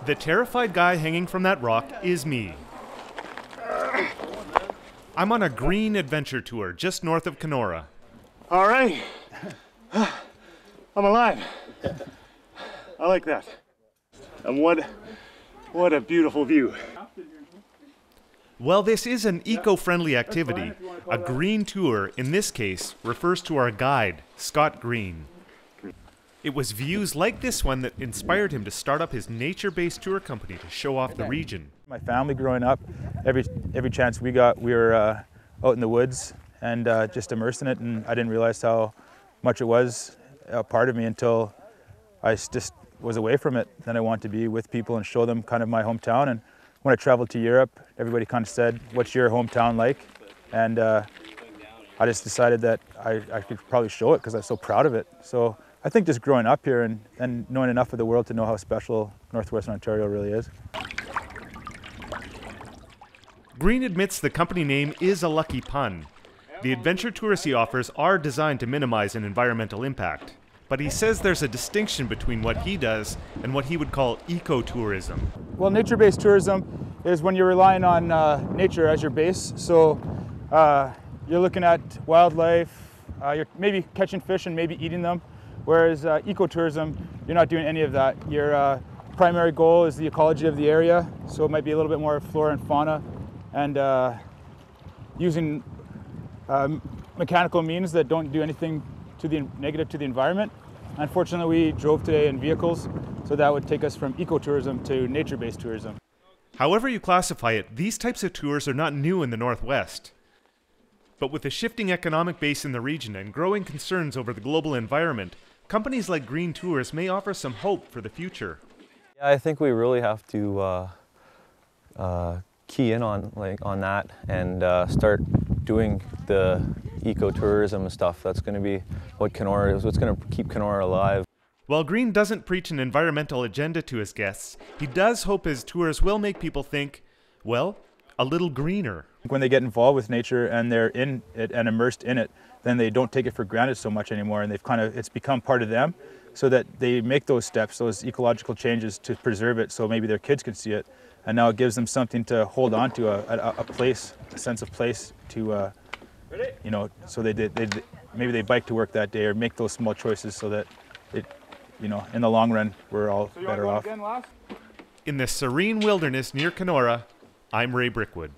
The terrified guy hanging from that rock is me. I'm on a green adventure tour just north of Kenora. All right, I'm alive. I like that. And what a beautiful view. Well, this is an eco-friendly activity. A green tour, in this case, refers to our guide, Scott Green. It was views like this one that inspired him to start up his nature-based tour company to show off the region. My family growing up, every chance we got, we were out in the woods and just immersed in it, and I didn't realize how much it was a part of me until I just was away from it. Then I wanted to be with people and show them kind of my hometown. And when I traveled to Europe, everybody kind of said, "What's your hometown like?" And I just decided that I could probably show it because I'm so proud of it. So I think just growing up here and knowing enough of the world to know how special Northwestern Ontario really is. Green admits the company name is a lucky pun. The adventure tours he offers are designed to minimize an environmental impact. But he says there's a distinction between what he does and what he would call ecotourism. Well, nature-based tourism is when you're relying on nature as your base. So you're looking at wildlife, you're maybe catching fish and maybe eating them. Whereas ecotourism, you're not doing any of that. Your primary goal is the ecology of the area. So it might be a little bit more flora and fauna, and using mechanical means that don't do anything negative to the environment. Unfortunately, we drove today in vehicles, so that would take us from ecotourism to nature-based tourism. However you classify it, these types of tours are not new in the Northwest. But with a shifting economic base in the region and growing concerns over the global environment, companies like Green Tours may offer some hope for the future. Yeah, I think we really have to key in on that and start doing the ecotourism and stuff. That's going to be what Kenora is, what's going to keep Kenora alive. While Green doesn't preach an environmental agenda to his guests, he does hope his tours will make people think, well, a little greener. When they get involved with nature and they're in it and immersed in it, then they don't take it for granted so much anymore, and it's become part of them, so that they make those steps, those ecological changes to preserve it, so maybe their kids can see it, and now it gives them something to hold on to, a place, a sense of place to, you know, so maybe they bike to work that day or make those small choices so that you know, in the long run, we're all better off. In the serene wilderness near Kenora, I'm Ray Brickwood.